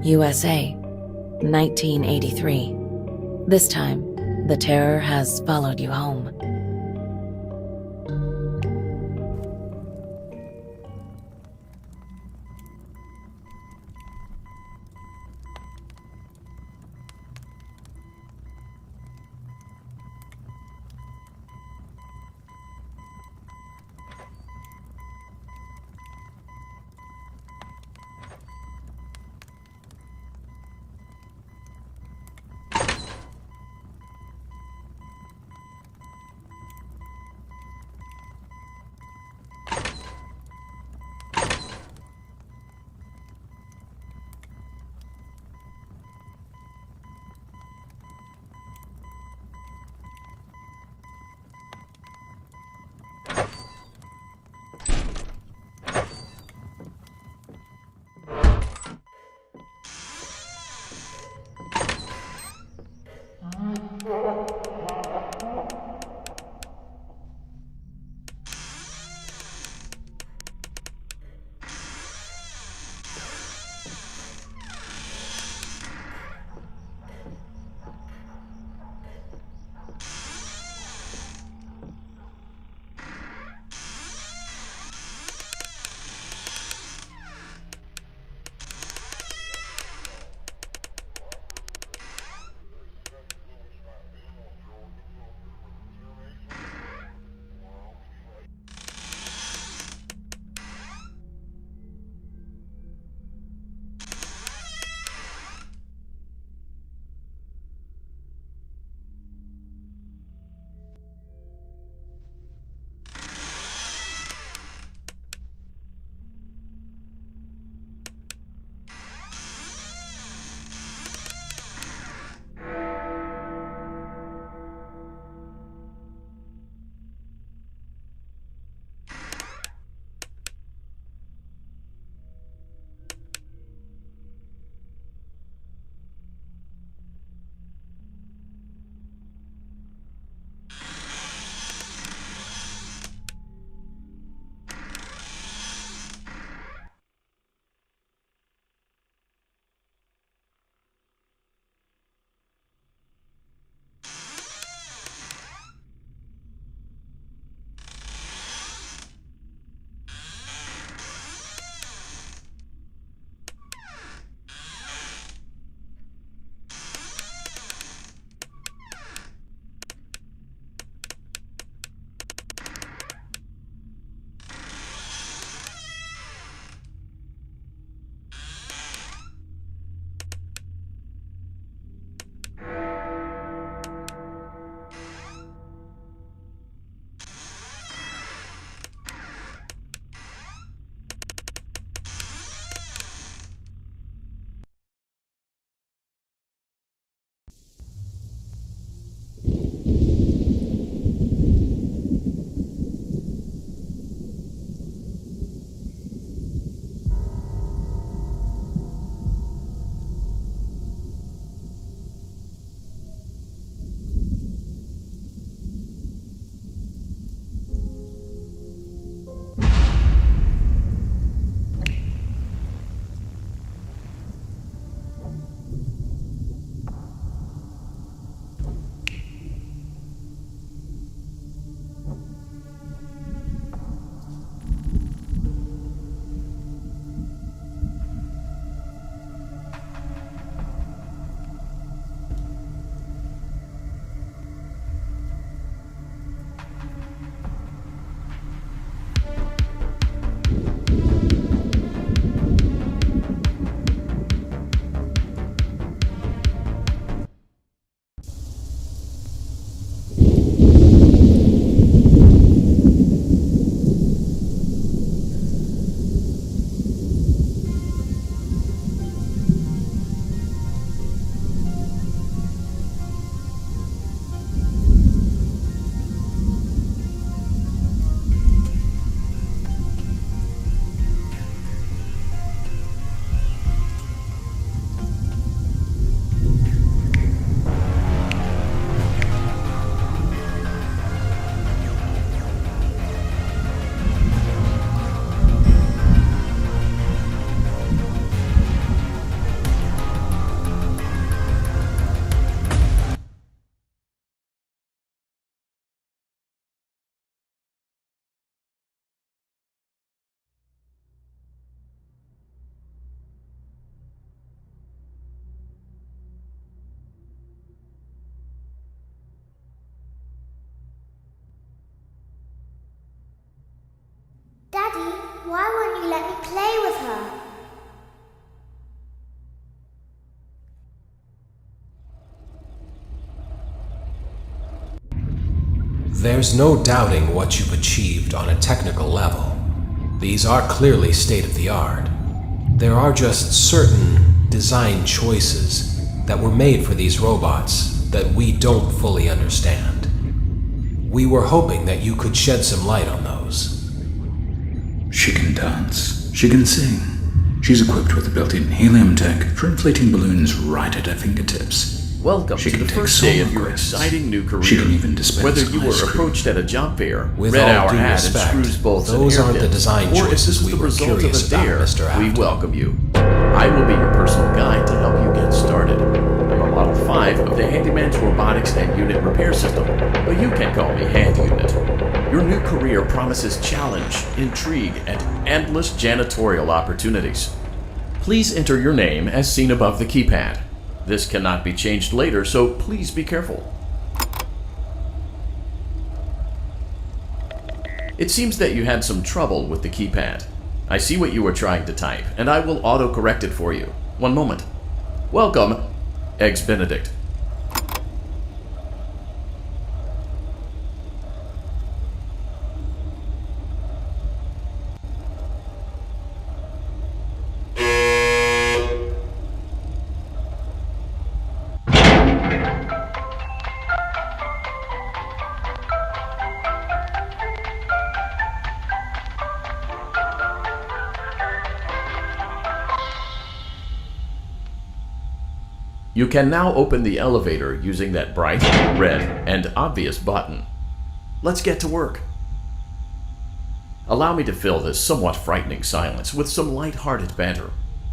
USA, 1983. This time, the terror has followed you home. Why won't you let me play with her? There's no doubting what you've achieved on a technical level. These are clearly state-of-the-art. There are just certain design choices that were made for these robots that we don't fully understand. We were hoping that you could shed some light on those. She can dance. She can sing. She's equipped with a built-in helium tank for inflating balloons right at her fingertips. Welcome She to can the take first day of song your requests. exciting new career. She can even dispense Whether you were ice cream. approached at a job fair, With read all our due ad respect, and screws, bolts, those and aren't the hairpins, design or if this choices is we the were result of curious a about, dare, Mr. we Afton. welcome you. I will be your personal guide to help you get started. I'm a Model 5 of the Handyman's Robotics and Unit Repair System, but you can call me Hand Unit. Your new career promises challenge, intrigue, and endless janitorial opportunities. Please enter your name as seen above the keypad. This cannot be changed later, so please be careful. It seems that you had some trouble with the keypad. I see what you were trying to type, and I will auto-correct it for you. One moment. Welcome, Eggs Benedict. You can now open the elevator using that bright, red, and obvious button. Let's get to work. Allow me to fill this somewhat frightening silence with some light-hearted banter.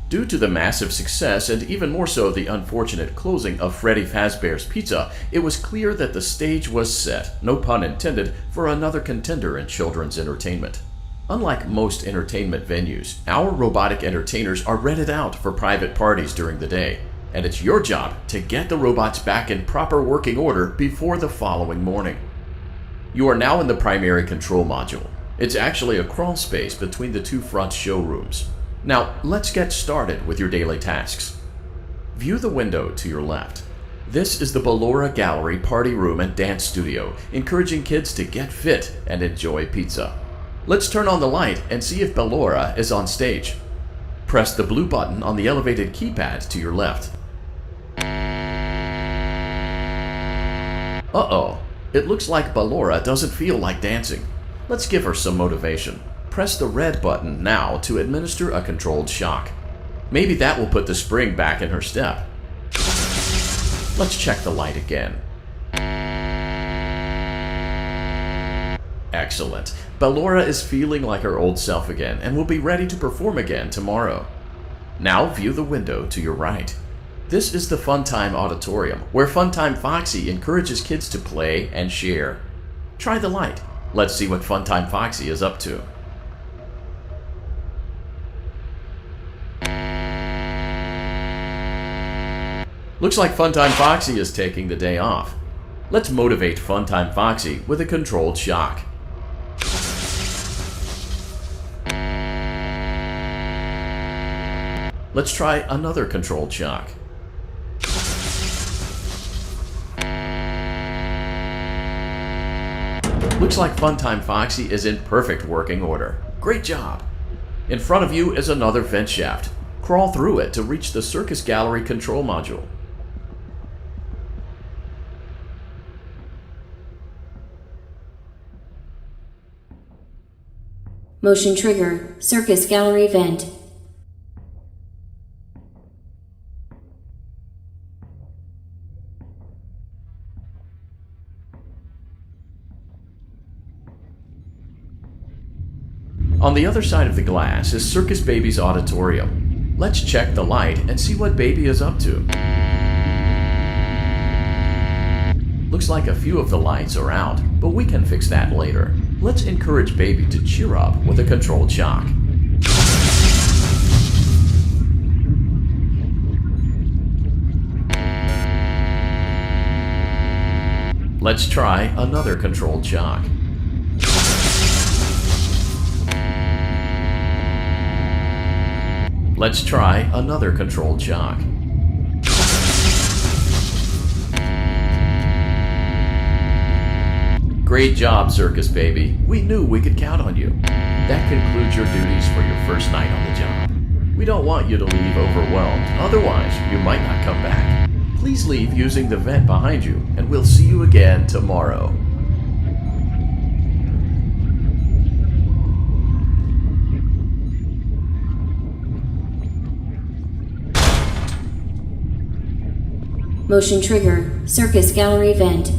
Due to the massive success, and even more so the unfortunate closing of Freddy Fazbear's Pizza, it was clear that the stage was set, no pun intended, for another contender in children's entertainment. Unlike most entertainment venues, our robotic entertainers are rented out for private parties during the day, and it's your job to get the robots back in proper working order before the following morning. You are now in the primary control module. It's actually a crawl space between the two front showrooms. Now, let's get started with your daily tasks. View the window to your left. This is the Ballora Gallery Party Room and Dance Studio, encouraging kids to get fit and enjoy pizza. Let's turn on the light and see if Ballora is on stage. Press the blue button on the elevated keypad to your left. Uh-oh, it looks like Ballora doesn't feel like dancing. Let's give her some motivation. Press the red button now to administer a controlled shock. Maybe that will put the spring back in her step. Let's check the light again. Excellent. Ballora is feeling like her old self again and will be ready to perform again tomorrow. Now view the window to your right. This is the Funtime Auditorium, where Funtime Foxy encourages kids to play and share. Try the light. Let's see what Funtime Foxy is up to. Looks like Funtime Foxy is taking the day off. Let's motivate Funtime Foxy with a controlled shock. Let's try another controlled shock. Looks like Funtime Foxy is in perfect working order. Great job! In front of you is another vent shaft. Crawl through it to reach the Circus Gallery control module. Motion trigger, Circus Gallery vent. On the other side of the glass is Circus Baby's auditorium. Let's check the light and see what Baby is up to. Looks like a few of the lights are out, but we can fix that later. Let's encourage Baby to cheer up with a controlled shock. Let's try another controlled shock. Let's try another controlled shock. Great job, Circus Baby. We knew we could count on you. That concludes your duties for your first night on the job. We don't want you to leave overwhelmed, otherwise you might not come back. Please leave using the vent behind you, and we'll see you again tomorrow. Motion trigger. Circus gallery vent.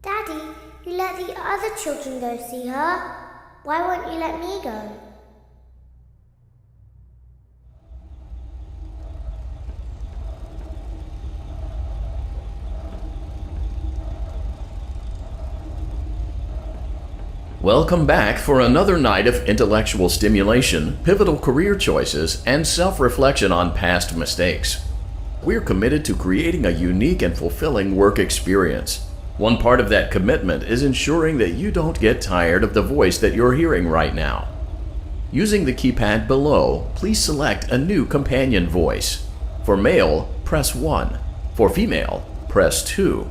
Daddy, you let the other children go see her. Why won't you let me go? Welcome back for another night of intellectual stimulation, pivotal career choices, and self-reflection on past mistakes. We're committed to creating a unique and fulfilling work experience. One part of that commitment is ensuring that you don't get tired of the voice that you're hearing right now. Using the keypad below, please select a new companion voice. For male, press 1. For female, press 2.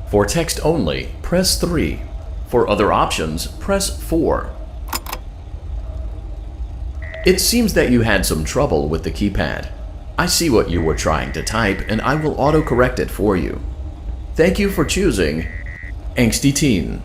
For text only, press 3. For other options, press 4. It seems that you had some trouble with the keypad. I see what you were trying to type, and I will autocorrect it for you. Thank you for choosing Angsty Teen.